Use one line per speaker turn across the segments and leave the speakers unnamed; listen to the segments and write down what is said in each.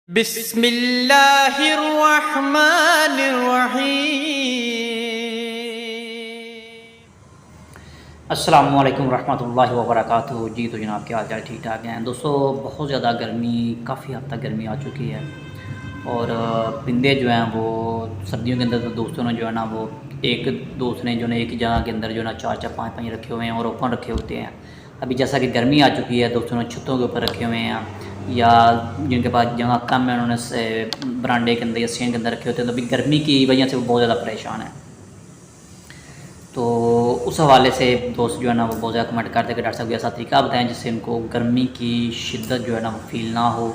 बिस्मिल्लाहिर्रहमानिर्रहीम। अस्सलामुअलैकुम रहमतुल्लाहि व बरकातुहू। जी तो जनाब क्या हाल चाल ठीक ठाक हैं दोस्तों। बहुत ज़्यादा गर्मी, काफ़ी हद तक गर्मी आ चुकी है और परिंदे जो हैं वो सर्दियों के अंदर तो दोस्तों ने जो है ना वो एक दोस्त ने जो है एक जगह के अंदर जो है ना चार चार पाँच पाँच रखे हुए हैं और ओपन रखे होते हैं। अभी जैसा कि गर्मी आ चुकी है दोस्तों ने छतों के ऊपर रखे हुए हैं या जिनके पास जगह कम है उन्होंने से बरांडे के अंदर या स्टैंड के अंदर रखे होते हैं। तो अभी गर्मी की वजह से वो बहुत ज़्यादा परेशान है। तो उस हवाले से दोस्त जो है ना वो बहुत ज़्यादा कमेंट करते हैं कि डॉक्टर साहब ऐसा तरीका बताएं जिससे इनको गर्मी की शिद्दत जो है ना वो फील ना हो,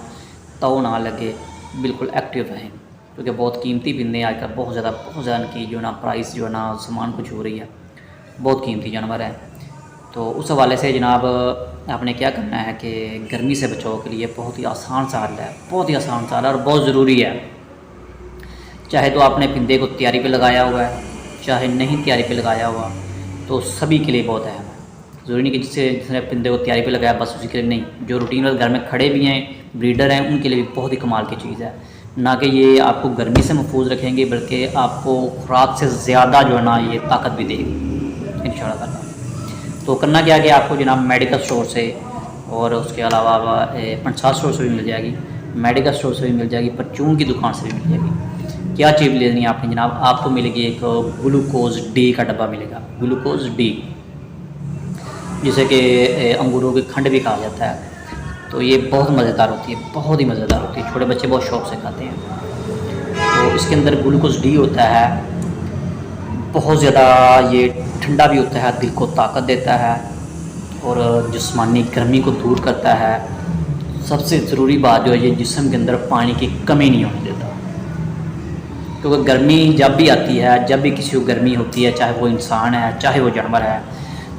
ताव ना लगे, बिल्कुल एक्टिव रहें, क्योंकि बहुत कीमती परिंदे आजकल बहुत ज़्यादा इनकी जो है ना प्राइस जो है ना सामान कुछ हो रही है, बहुत कीमती जानवर है। तो उस हवाले से जनाब आपने क्या करना है कि गर्मी से बचाव के लिए बहुत ही आसान सा हल है, बहुत ही आसान सा हल है और बहुत ज़रूरी है। चाहे तो आपने परिंदे को तैयारी पे लगाया हुआ है, चाहे नहीं तैयारी पे लगाया हुआ, तो सभी के लिए बहुत अहम है। ज़रूरी नहीं कि जिसने परिंदे को तैयारी पे लगाया बस उसी के लिए नहीं, जो रूटीन वाले घर में खड़े भी हैं, ब्रीडर हैं, उनके लिए भी बहुत ही कमाल की चीज़ है। ना कि ये आपको गर्मी से महफूज रखेंगे बल्कि आपको खुराक से ज़्यादा जो है ना ये ताकत भी देगी इंशाअल्लाह ताला। तो करना क्या है कि आपको जनाब मेडिकल स्टोर से और उसके अलावा पंसार स्टोर से भी मिल जाएगी, मेडिकल स्टोर से भी मिल जाएगी, परचून की दुकान से भी मिल जाएगी। क्या चीज़ लेनी है आपने जनाब, आपको मिलेगी एक ग्लूकोज डी का डब्बा मिलेगा, ग्लूकोज डी, जिसे कि अंगूरों की खंड भी कहा जाता है। तो ये बहुत मज़ेदार होती है, बहुत ही मज़ेदार होती है, छोटे बच्चे बहुत शौक़ से खाते हैं। तो इसके अंदर ग्लूकोज डी होता है, बहुत ज़्यादा ये ठंडा भी होता है, दिल को ताकत देता है और जिस्मानी गर्मी को दूर करता है। सबसे ज़रूरी बात जो है ये जिस्म के अंदर पानी की कमी नहीं होने देता, क्योंकि गर्मी जब भी आती है, जब भी किसी को गर्मी होती है, चाहे वो इंसान है चाहे वो जानवर है,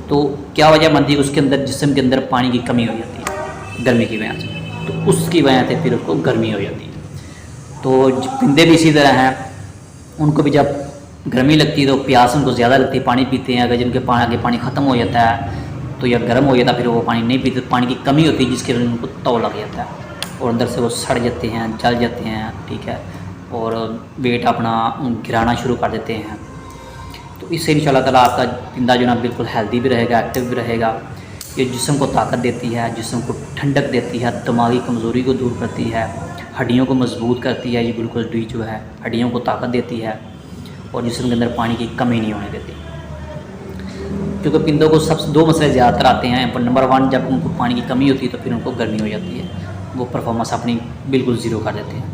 तो क्या वजह बनती है उसके अंदर जिस्म के अंदर पानी की कमी हो जाती है गर्मी की वजह से, तो उसकी वजह से फिर उसको गर्मी हो जाती है। तो परिंदे भी इसी तरह हैं, उनको भी जब गर्मी लगती है तो प्यास उनको ज़्यादा लगती है, पानी पीते हैं। अगर जिनके पानी ख़त्म हो जाता है तो या गर्म हो जाता है फिर वो पानी नहीं पीते, पानी की कमी होती है जिसके वजह से उनको तव लग जाता है और अंदर से वो सड़ जाते हैं, जल जाते हैं, ठीक है, और वेट अपना गिराना शुरू कर देते हैं। तो इससे इंशाअल्लाह ताला आपका परिंदा जो ना बिल्कुल हेल्दी भी रहेगा, एक्टिव भी रहेगा। ये जिस्म को ताकत देती है, जिस्म को ठंडक देती है, दिमागी कमज़ोरी को दूर करती है, हड्डियों को मजबूत करती है। ये ग्लूकोज डी जो है हड्डियों को ताकत देती है और जिस्म के अंदर पानी की कमी नहीं होने देती। क्योंकि परिंदों को सबसे दो मसले ज़्यादातर आते हैं, पर नंबर 1 जब उनको पानी की कमी होती है तो फिर उनको गर्मी हो जाती है, वो परफॉर्मेंस अपनी बिल्कुल ज़ीरो कर देते हैं।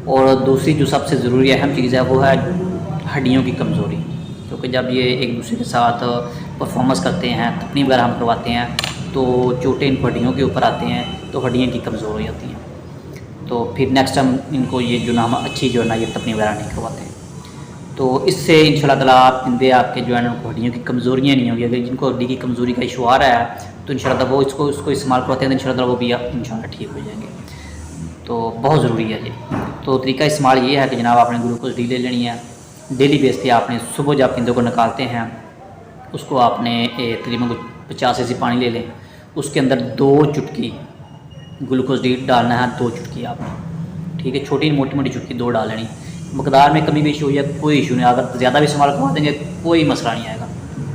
और दूसरी जो सबसे ज़रूरी अहम चीज़ है वो है हड्डियों की कमज़ोरी, क्योंकि जब ये एक दूसरे के साथ परफॉर्मेंस करते हैं, तपनी वगैरह हम करवाते हैं, तो चोटें इनको हड्डियों के ऊपर आते हैं, तो हड्डियाँ की कमज़ोर हो जाती हैं। तो फिर नेक्स्ट टाइम इनको ये जो ना हम अच्छी जो है ना ये तपनी वगैरह नहीं करवाते हैं। तो इससे इंशाअल्लाह ताला परिंदे आपके जो है ना हड्डियों की कमज़ोरियाँ नहीं होगी। अगर जिनको हड्डी की कमज़ोरी का इशू आ रहा है तो इंशाअल्लाह वो इसको इस्तेमाल करवाते हैं तो इंशाअल्लाह वो भी इंशाअल्लाह ठीक हो जाएंगे। तो बहुत ज़रूरी है ये। तो तरीका इस्तेमाल ये है कि जनाब आपने ग्लूकोज डी ले लेनी है, डेली बेस पे आपने सुबह जब परिंदों को निकालते हैं उसको आपने तकरीबन 50 cc पानी ले लें, उसके अंदर 2 चुटकी ग्लूकोज डी डालना है, 2 चुटकी आपने, ठीक है, छोटी मोटी मोटी चुटकी 2 डाल लेनी। मकदार में कमी बेशी हो जाए कोई इशू नहीं, अगर ज़्यादा भी इस्तेमाल करवा देंगे कोई मसला नहीं आएगा,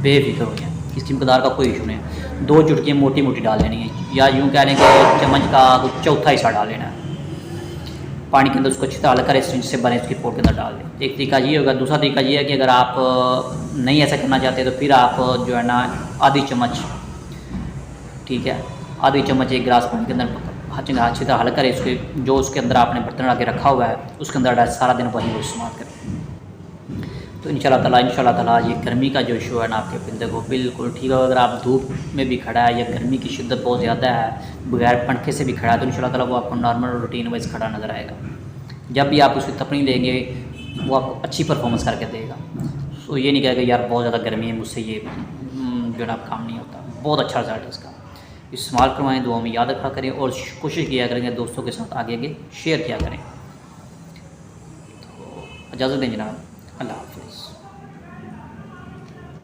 बेफिक्र हो जाए, इसकी मकदार का कोई इशू नहीं है। 2 चुटकियाँ मोटी मोटी डाल लेनी है, या यूँ कह लें कि चम्मच का चौथा हिस्सा डाल लेना है पानी के अंदर, उसको अच्छी तरह कर सिरिंज से बने उसकी पोट के अंदर डाल दें। एक तरीका ये होगा। दूसरा तरीका ये है कि अगर आप नहीं ऐसा करना चाहते तो फिर आप जो है ना आधी चम्मच, ठीक है, आधी चम्मच 1 गिलास पानी के अंदर अच्छी तरह हल करें, उसके जो उसके अंदर आपने बर्तन आके रखा हुआ है उसके अंदर डाल, सारा दिन वही इस्तेमाल करें। तो इंशाअल्लाह ताला ये गर्मी का जो इशू है ना आपके परिंदे को बिल्कुल ठीक है। अगर आप धूप में भी खड़ा है या गर्मी की शिद्दत बहुत ज़्यादा है, बगैर पंखे से भी खड़ा है, तो इंशाअल्लाह ताला वो आपको नॉर्मल रूटीन वाइज खड़ा नज़र आएगा। जब भी आप उसकी तपनी लेंगे वो आपको अच्छी परफॉर्मेंस करके देगा। तो ये नहीं कहेगा यार बहुत ज़्यादा गर्मी है मुझसे ये जो ना काम नहीं होता, बहुत अच्छा रिजल्ट है इसका। इस्तेमाल करवाएं, दुआ में याद रखा करें और कोशिश किया करेंगे दोस्तों के साथ आगे शेयर किया करें। तो इजाज़त दें जनाब, अल्लाह हाफ़िज़।